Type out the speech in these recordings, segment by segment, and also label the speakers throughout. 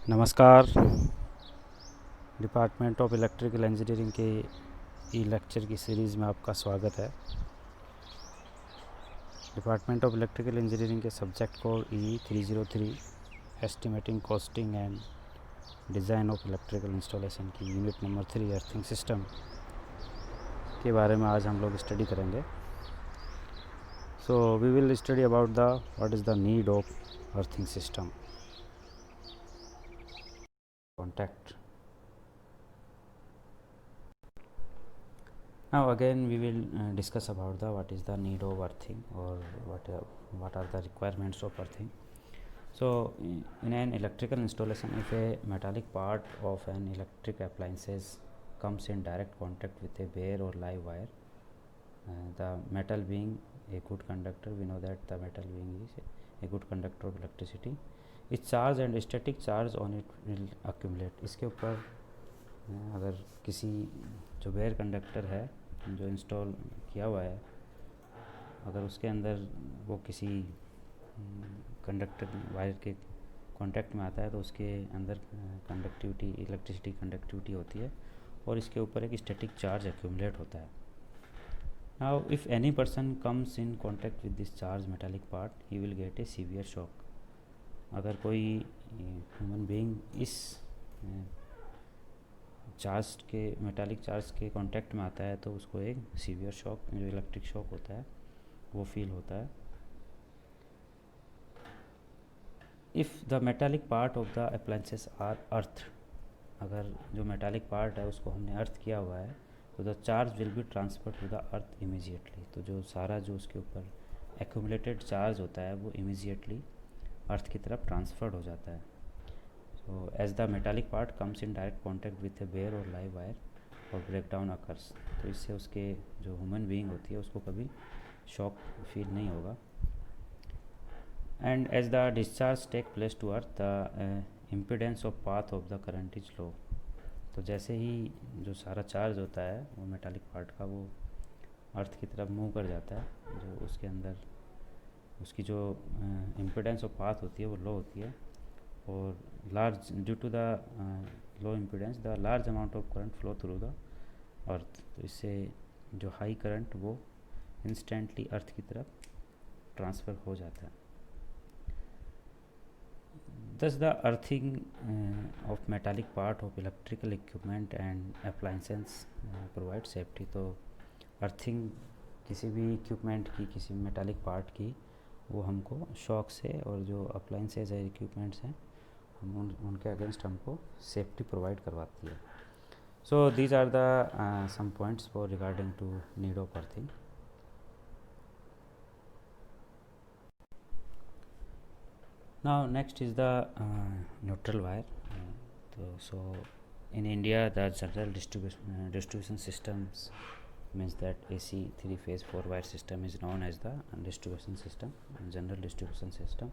Speaker 1: नमस्कार। Department of electrical engineering के ई lecture की सीरीज़ में आपका स्वागत है। डिपार्टमेंट ऑफ इलेक्ट्रिकल इंजीनियरिंग के subject code E303 estimating costing and design of electrical installation की यूनिट नंबर 3 अर्थिंग सिस्टम के बारे में आज हम लोग स्टडी करेंगे। So we will study about the what is the need of earthing system contact. Now again we will discuss about the what is the need of earthing or what are the requirements of earthing. So in an electrical installation, if a metallic part of an electric appliances comes in direct contact with a bare or live wire, the metal being a good conductor, we know that the metal being is a good conductor of electricity, its charge and static charge on it will accumulate. इसके ऊपर अगर किसी जो bear conductor है जो install किया हुआ है, अगर उसके अंदर वो किसी कंडक्टर वायर के कांटेक्ट में आता है तो उसके अंदर कंडक्टिविटी, इलेक्ट्रिसिटी कंडक्टिविटी होती है और इसके ऊपर एक स्टैटिक चार्ज एक्यूमुलेट होता है. Now if any person comes in contact with this charge metallic part, he will get a severe shock. अगर कोई ह्यूमन बीइंग इस चार्ज के मेटालिक चार्ज के कांटेक्ट में आता है तो उसको एक सीवियर शॉक, जो इलेक्ट्रिक शॉक होता है, वो फील होता है. If the metallic part of the appliances are earth, अगर जो मेटालिक पार्ट है उसको हमने अर्थ किया हुआ है तो the charge will be transfer to the earth immediately. तो जो सारा जो उसके ऊपर एक्यूमुलेटेड चार्ज होता है वो इमीजिएटली अर्थ की तरफ ट्रांसफर्ड हो जाता है. So as the metallic part comes in direct contact with a bare or live wire और breakdown occurs, तो इससे उसके जो ह्यूमन बीइंग होती है उसको कभी शॉक फील नहीं होगा. And as the discharge take place to earth, the impedance of path of the current is low. तो जैसे ही जो सारा चार्ज होता है वो मेटालिक पार्ट का वो अर्थ की तरफ मूव कर जाता है, जो उसके अंदर उसकी जो इम्पिडेंस ऑफ पाथ होती है वो लो होती है और large due to the low impedance the large amount of current flow through the earth. तो इससे जो हाई करंट वो इंस्टेंटली अर्थ की तरफ ट्रांसफ़र हो जाता है. thus the earthing of metallic part of electrical equipment and appliances provide safety. तो अर्थिंग किसी भी इक्विपमेंट की, किसी मेटालिक पार्ट की, वो हमको शॉक से और जो अप्लाइंसेज है, इक्विपमेंट्स हैं, हम उनके अगेंस्ट हमको सेफ्टी प्रोवाइड करवाती है. So these are the some points for regarding to need of earthing. Now next is the neutral wire. तो so in India the general distribution systems means that AC 3-phase 4-wire system is known as the distribution system, general distribution system.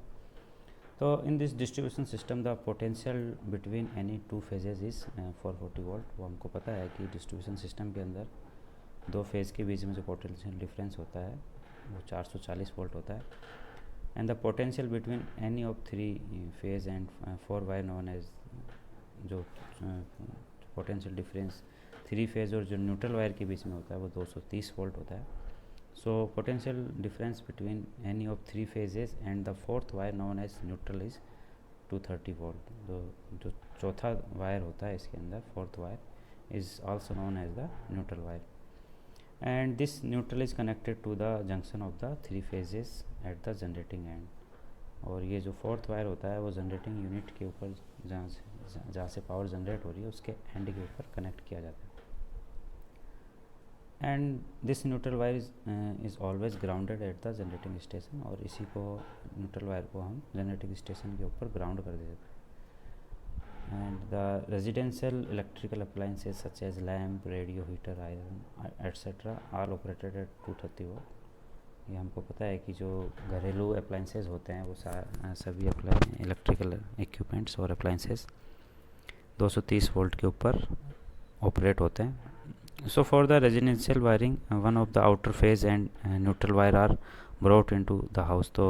Speaker 1: तो in this distribution system the potential between any two phases is 440 volt. वो हमको पता है कि distribution system के अंदर दो phase के बीच में जो पोटेंशियल डिफरेंस होता है वो 440 वोल्ट होता है. And the potential between any of 3 phase and 4 wire known as, जो पोटेंशियल डिफरेंस 3 फेज और जो न्यूट्रल वायर के बीच में होता है वो 230 वोल्ट होता है. So potential difference between any of 3 phases and the 4th wire known as neutral is 230 volt. जो चौथा वायर होता है इसके अंदर, 4th wire is also known as the neutral wire, and this neutral is connected to the junction of the 3 phases at the generating end. और ये जो 4th wire होता है वो जनरेटिंग यूनिट के ऊपर जहाँ से पावर जनरेट हो रही है उसके एंड के ऊपर कनेक्ट किया जाता है. And this neutral wire is always grounded eight the generating station. और इसी को न्यूट्रल वायर को हम जनरेटिंग स्टेशन के ऊपर ग्राउंड कर देते हैं. And the residential electrical appliances such as lamp, radio, heater, iron etcetera all operated at 230 volt. ये हमको पता है कि जो घरेलू अप्लाइंसेज होते हैं वो सभी इलेक्ट्रिकल इक्विपमेंट्स और अप्लाइंसेज 230 वोल्ट के ऊपर ऑपरेट होते हैं. So for the residential wiring, one of the outer phase and neutral wire are brought into the house. तो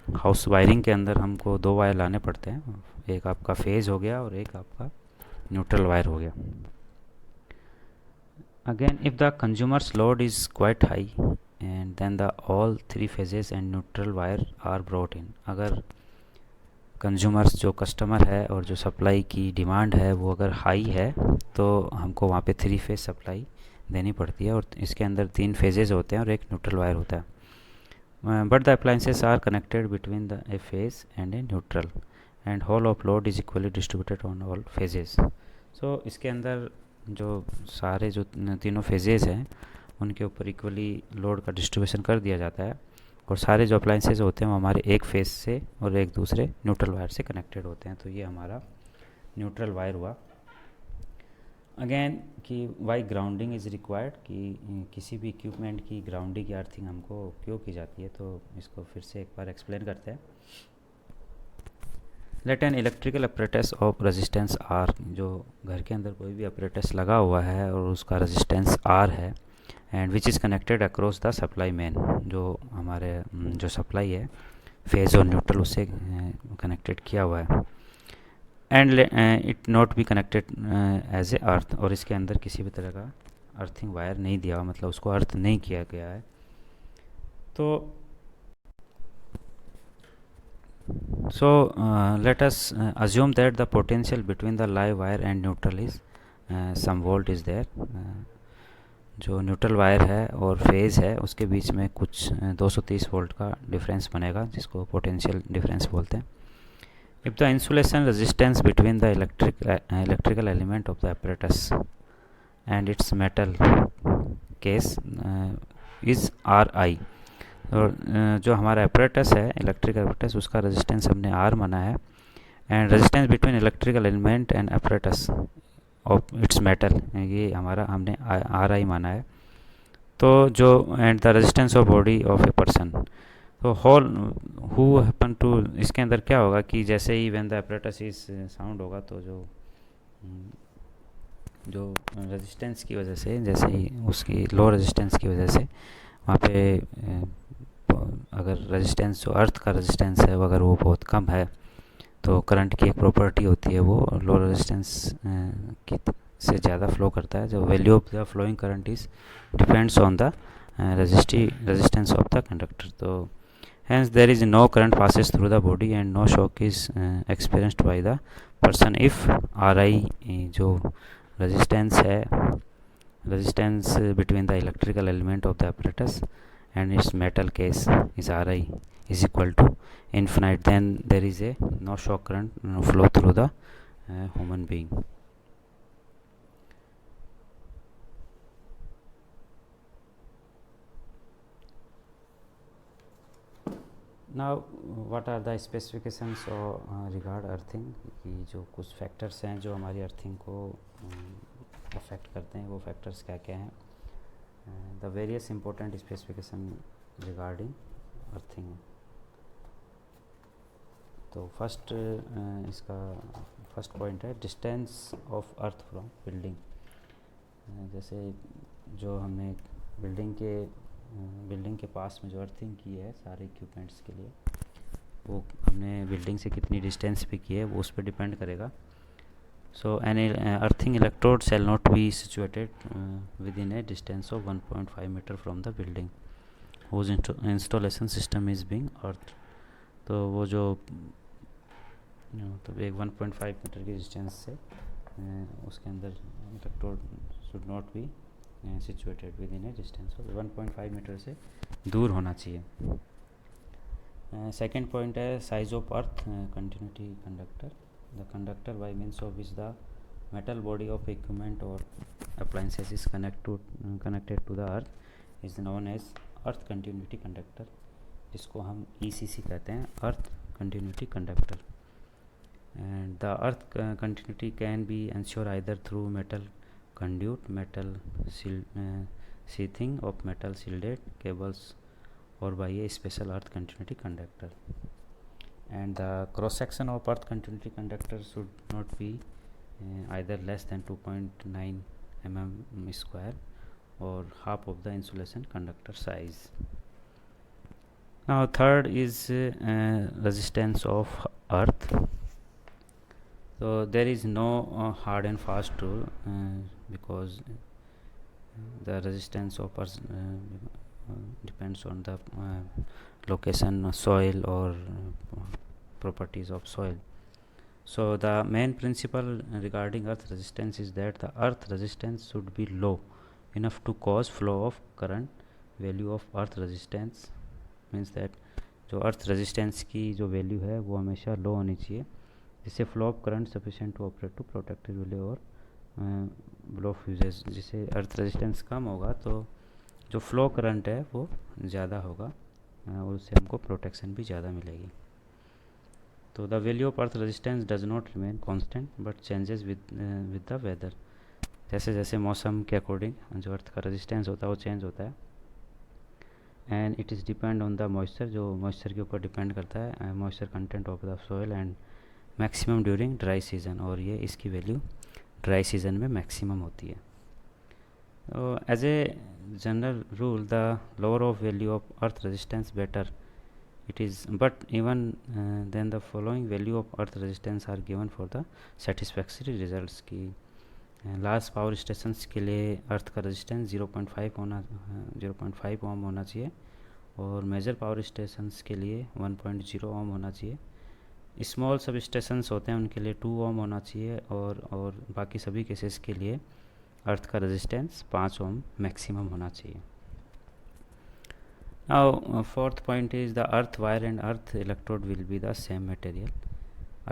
Speaker 1: हाउस वायरिंग के अंदर हमको दो वायर लाने पड़ते हैं, एक आपका फेज हो गया और एक आपका न्यूट्रल वायर हो गया. Again, if the consumer's load is quite high and then the all three phases and neutral wire are brought in. अगर कंज्यूमर्स जो कस्टमर है और जो सप्लाई की डिमांड है वो अगर हाई है तो हमको वहाँ पे थ्री फेज सप्लाई देनी पड़ती है, और इसके अंदर तीन फेजेस होते हैं और एक न्यूट्रल वायर होता है. But the appliances are connected between the a phase and a neutral and whole of load is equally distributed on all phases. So इसके अंदर जो सारे जो तीनों फेजेस हैं उनके ऊपर इक्वली लोड का डिस्ट्रीब्यूशन कर दिया जाता है, और सारे जो अप्लाइंसेज होते हैं वो हमारे एक फेस से और एक दूसरे न्यूट्रल वायर से कनेक्टेड होते हैं. तो ये हमारा न्यूट्रल वायर हुआ. अगेन कि वाई ग्राउंडिंग इज़ रिक्वायर्ड, कि किसी भी इक्विपमेंट की ग्राउंडिंग या अर्थिंग हमको क्यों की जाती है, तो इसको फिर से एक बार एक्सप्लेन करते हैं. Let an electrical apparatus of resistance R, जो घर के अंदर कोई भी अपरेटस लगा हुआ है और उसका रेजिस्टेंस आर है, and which is connected across the supply main, जो हमारे जो सप्लाई है फेज और न्यूट्रल उससे कनेक्टेड किया हुआ है. And it not be connected as a earth, और इसके अंदर किसी भी तरह का अर्थिंग वायर नहीं दिया हुआ, मतलब उसको अर्थ नहीं किया गया है. तो so let us assume that the potential between the live wire and neutral is some volt is there. जो न्यूट्रल वायर है और फेज़ है उसके बीच में कुछ 230 वोल्ट का डिफरेंस बनेगा, जिसको पोटेंशियल डिफरेंस बोलते हैं. If the insulation resistance between the electrical element of the apparatus and its metal case is R I, और जो हमारा apparatus है इलेक्ट्रिकल apparatus उसका रेजिस्टेंस हमने आर माना है, and resistance between electrical element and apparatus of its metal, ये हमारा हमने आर आई माना है. तो जो and the resistance of body of a person, तो होल हु हैपन टू, इसके अंदर क्या होगा कि जैसे ही when the apparatus is sound होगा तो जो रेजिस्टेंस की वजह से, जैसे ही उसकी लो रेजिस्टेंस की वजह से वहाँ पे अगर रेजिस्टेंस जो अर्थ का रेजिस्टेंस है अगर वो बहुत कम है तो करंट की एक प्रॉपर्टी होती है वो लो रेजिस्टेंस की से ज़्यादा फ्लो करता है. जो value of the flowing current is depends on the resistance of the conductor. तो hence there is no current passes through the body and no shock is experienced by the person if Ri जो resistance है, resistance between the electrical element of the apparatus and its metal case is Ri is equal to infinite, then there is a no shock current flow through the human being. Now what are the specifications regard earthing, कि जो कुछ factors हैं जो हमारी earthing को affect करते हैं, वो फैक्टर्स क्या क्या हैं. The various important specification regarding earthing. तो इसका फर्स्ट पॉइंट है distance of earth from building. जैसे जो हमने बिल्डिंग के पास में जो अर्थिंग की है सारे इक्विपमेंट्स के लिए, वो हमने बिल्डिंग से कितनी डिस्टेंस पे की है वो उस पर डिपेंड करेगा. So an earthing electrode shall not be situated within a distance of 1.5 metre from the building whose installation system is being earth. तो वो जो तो एक 1.5 मीटर की डिस्टेंस से उसके अंदर electrode should not be situated within a distance of 1.5 metre से दूर होना चाहिए. सेकेंड पॉइंट है size of earth continuity conductor. The conductor by means of which the metal body of equipment और appliances is connected to the earth is known as earth continuity conductor, जिसको हम ECC कहते हैं, earth continuity conductor. And the earth continuity can be ensure either through metal conduit, metal sheathing of metal shielded cables or by a special earth continuity conductor. And the cross section of earth continuity conductor should not be either less than 2.9 mm square or half of the insulation conductor size. Now third is resistance of earth. So there is no hard and fast rule, because the resistance of earth depends on the location, soil, or properties of soil. So the main principle regarding earth resistance is that the earth resistance should be low enough to cause flow of current. Value of earth resistance means that जो earth resistance की जो value है वो हमेशा लो होनी चाहिए, जिससे flow of current sufficient to operate to protect relay और ब्लो फ्यूजेस. जिससे अर्थ रेजिस्टेंस कम होगा तो जो फ्लो करंट है वो ज़्यादा होगा और उससे हमको प्रोटेक्शन भी ज़्यादा मिलेगी. तो the value of earth resistance does not remain constant but changes with the weather. जैसे जैसे मौसम के अकॉर्डिंग जो अर्थ का रेजिस्टेंस होता है वो चेंज होता है. And it is depend on the moisture, जो मॉइस्चर के ऊपर डिपेंड करता है, moisture content of the soil, and maximum during dry season. और ये इसकी वैल्यू ड्राई सीजन में मैक्सिमम होती है. As a general rule the lower of value of earth resistance better it is, but even then the following value of earth resistance are given for the satisfactory results. की large power stations के लिए अर्थ का resistance 0.5 ओम होना चाहिए और major power stations के लिए 1.0 ओम होना चाहिए. स्मॉल सब स्टेशंस होते हैं उनके लिए 2 ओम होना चाहिए और बाकी सभी केसेस के लिए अर्थ का रेजिस्टेंस 5 ओम मैक्सिमम होना चाहिए. Now fourth point is the earth wire and earth electrode will be the same material.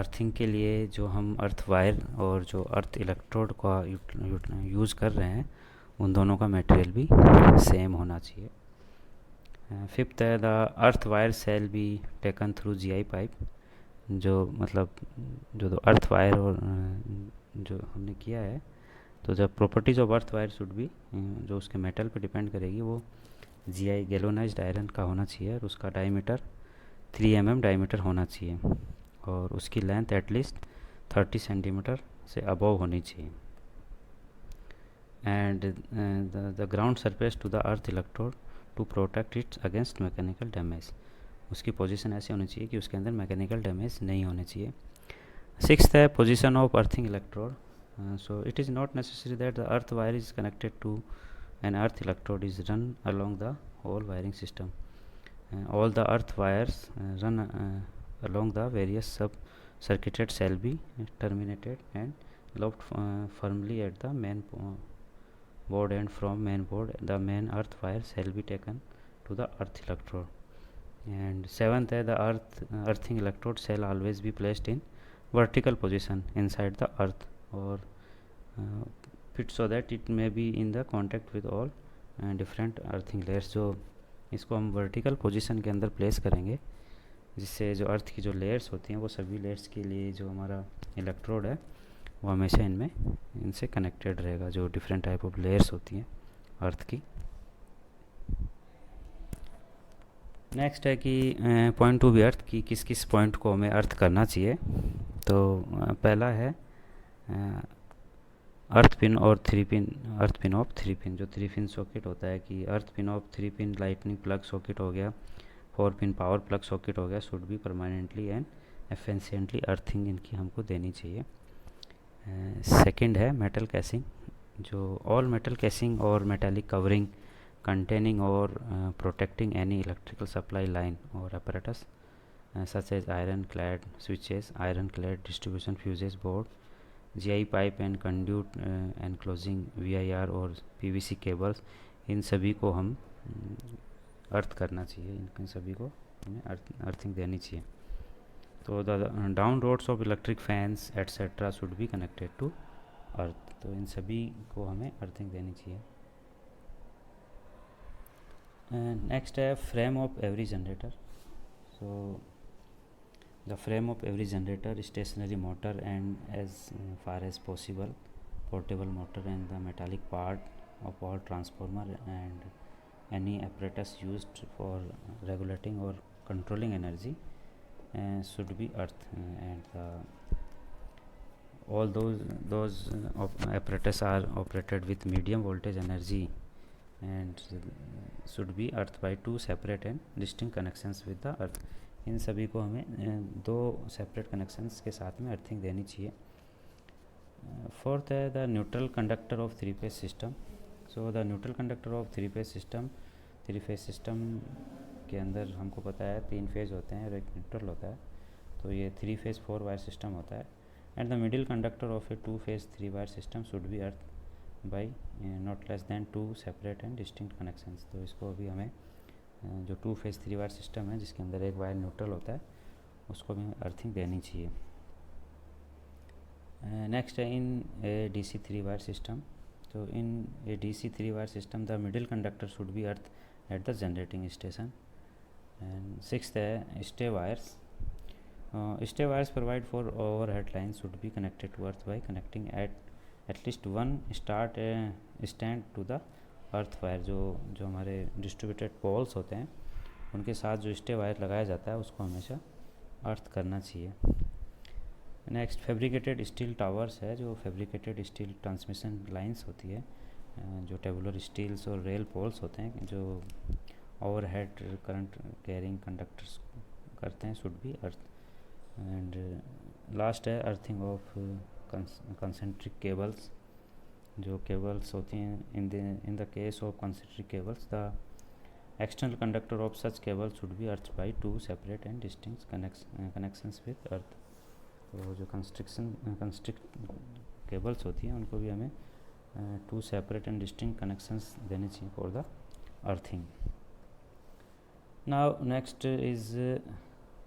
Speaker 1: Earthing के लिए जो हम अर्थ वायर और जो अर्थ इलेक्ट्रोड का यूज़ कर रहे हैं उन दोनों का मटेरियल भी सेम होना चाहिए. फिफ्थ है the earth wire shall be taken through GI pipe. जो मतलब जो अर्थ वायर और जो हमने किया है तो जब properties of earth wire should be जो उसके मेटल पे डिपेंड करेगी वो जीआई गैल्वेनाइज्ड आयरन का होना चाहिए और उसका डायमीटर 3 mm डायमीटर होना चाहिए और उसकी लेंथ एटलीस्ट 30 सेंटीमीटर से अबव होनी चाहिए. And the ground surface to the earth electrode to protect its against mechanical damage. उसकी पोजीशन ऐसी होनी चाहिए कि उसके अंदर मैकेनिकल डैमेज नहीं होने चाहिए. सिक्स्थ है position of earthing electrode. So it is not necessary that the earth wire is connected to an earth electrode is run along the whole wiring system. All the earth wires run along the various sub circuited shall be terminated and locked firmly at the main board, and from main board the main earth wire shall be taken to the earth electrode. And seventh the earthing electrode shall always be placed in vertical position inside the earth or fit so that it may be in the contact with all different earthing layers. जो इसको हम vertical position के अंदर place करेंगे जिससे जो अर्थ की जो लेयर्स होती हैं वो सभी लेयर्स के लिए जो हमारा इलेक्ट्रोड है वो हमेशा इनसे कनेक्टेड रहेगा, जो डिफरेंट टाइप ऑफ लेयर्स होती हैं अर्थ की. नेक्स्ट है कि पॉइंट टू बी अर्थ की किस किस पॉइंट को हमें अर्थ करना चाहिए. तो पहला है अर्थ पिन और 3 pin, earth pin of 3 pin. जो 3 पिन सॉकेट होता है कि earth pin of 3 pin lightning plug socket हो गया, 4 पिन पावर प्लग सॉकेट हो गया, should be permanently and efficiently earthing इनकी हमको देनी चाहिए. सेकंड है मेटल कैसिंग. जो ऑल मेटल कैसिंग और मेटालिक कवरिंग कंटेनिंग और protecting any electrical supply line और apparatus such as iron clad switches, iron clad distribution fuses board, GI pipe and conduit enclosing VIR और PVC cables, इन सभी को हम अर्थ करना चाहिए, इन सभी को हमें अर्थिंग देनी चाहिए. तो the down rods of electric fans etcetera should be connected to earth. तो इन सभी को हमें अर्थिंग देनी चाहिए. नेक्स्ट है frame of every generator. So the frame of every generator, stationary motor and as far as possible portable motor, and the metallic part of all transformer and any apparatus used for regulating or controlling energy should be earth. And all those apparatus are operated with medium voltage energy, and should be earth by 2 separate and distinct connections with the earth. इन सभी को हमें 2 separate connections के साथ में earthing देनी चाहिए। Fourth है the neutral conductor of 3 phase system. So the neutral conductor of 3 phase system, 3 phase system के अंदर हमको पता है 3 फेज होते हैं और एक न्यूट्रल होता है, तो ये 3 फेज 4 वायर सिस्टम होता है। And the middle conductor of A 2 phase 3 wire system should be earth by not less than 2 separate and distinct connections. तो इसको अभी हमें जो 2 फेज 3 वायर सिस्टम है जिसके अंदर एक वायर न्यूट्रल होता है उसको भी अर्थिंग देनी चाहिए। नेक्स्ट है in a DC 3 wire system. तो in a DC 3 wire system the middle conductor should be earth at the generating station. And sixth है stay wires. Stay wires provide for overhead line should be connected to earth by connecting at least one stand to the earth wire. जो हमारे distributed poles होते हैं उनके साथ जो stay wire लगाया जाता है उसको हमेशा अर्थ करना चाहिए। नेक्स्ट फैब्रिकेटेड स्टील टावर्स है, जो फैब्रिकेटेड स्टील ट्रांसमिशन लाइंस होती है, जो टेबुलर स्टील्स और रेल पोल्स होते हैं जो ओवरहेड करंट कैरिंग कंडक्टर्स करते हैं, should be earth. And last है अर्थिंग ऑफ कंसेंट्रिक केबल्स। जो केबल्स होती हैं in the case of concentric cables the external conductor of such cable should be earth by 2 separate and distinct connections with अर्थ। तो जो constrict cables होती हैं उनको भी हमें 2 सेपरेट एंड डिस्टिंक्ट कनेक्शंस देने चाहिए for the earthing. Now next is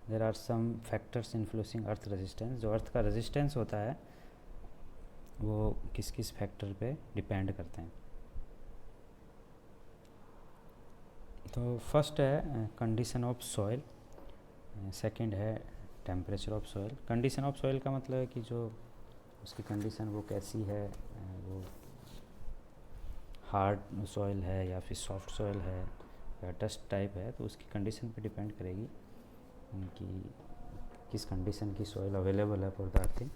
Speaker 1: there are some factors influencing earth resistance. जो अर्थ का रेजिस्टेंस होता है वो किस किस फैक्टर पे डिपेंड करते हैं। तो फर्स्ट है कंडीशन ऑफ सॉइल, सेकंड है temperature of soil. Condition of soil का मतलब है कि जो उसकी कंडीशन वो कैसी है, वो हार्ड सॉइल है या फिर सॉफ्ट सॉइल है या डस्ट टाइप है, तो उसकी कंडीशन पे डिपेंड करेगी कि किस कंडीशन की सॉइल अवेलेबल है फॉर द अर्थिंग,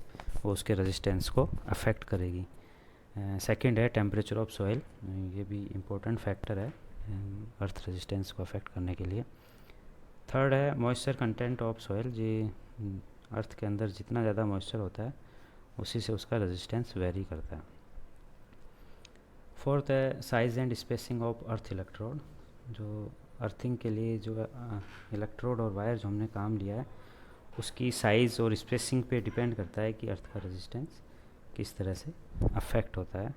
Speaker 1: वो उसके रेजिस्टेंस को अफेक्ट करेगी। सेकंड है टेम्परेचर ऑफ सॉइल, ये भी इम्पोर्टेंट फैक्टर है अर्थ रेजिस्टेंस को अफेक्ट करने के लिए। थर्ड है मॉइस्चर कंटेंट ऑफ सॉइल, जी अर्थ के अंदर जितना ज़्यादा मॉइस्चर होता है उसी से उसका रेजिस्टेंस वेरी करता है। फोर्थ है size and spacing of earth electrode. जो अर्थिंग के लिए जो इलेक्ट्रोड और वायर जो हमने काम लिया है उसकी साइज़ और स्पेसिंग पे डिपेंड करता है कि अर्थ का रेजिस्टेंस किस तरह से अफेक्ट होता है।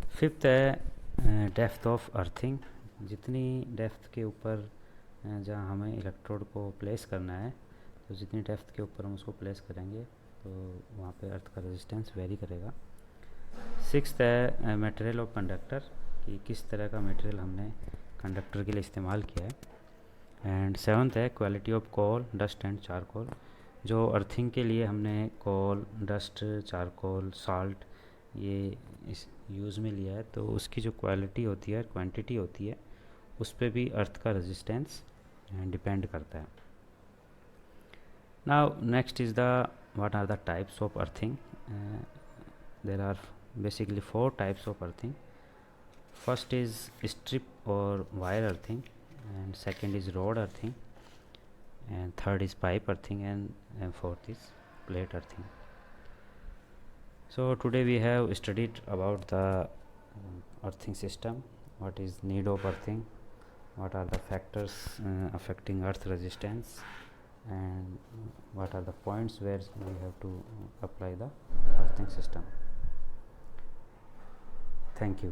Speaker 1: फिफ्थ है डेप्थ ऑफ अर्थिंग। जितनी डेप्थ के ऊपर जहाँ हमें इलेक्ट्रोड को प्लेस करना है, तो जितनी डेप्थ के ऊपर हम उसको प्लेस करेंगे तो वहाँ पे अर्थ का रेजिस्टेंस वेरी करेगा। सिक्स्थ है मटेरियल ऑफ कंडक्टर, कि किस तरह का मटेरियल हमने कंडक्टर के लिए इस्तेमाल किया है। एंड सेवन्थ है quality of coal, dust and charcoal. जो अर्थिंग के लिए हमने कोल, डस्ट, चारकोल, साल्ट ये इस यूज़ में लिया है, तो उसकी जो क्वालिटी होती है, क्वांटिटी होती है, उस पर भी अर्थ का रेजिस्टेंस डिपेंड करता है। Now next is the what are the types of earthing. There are basically 4 types of earthing. First is strip or wire earthing, and second is rod earthing, and third is pipe earthing, and fourth is plate earthing. So today we have studied about the earthing system, what is need of earthing, what are the factors affecting earth resistance, and what are the points where we have to apply the earthing system. Thank you.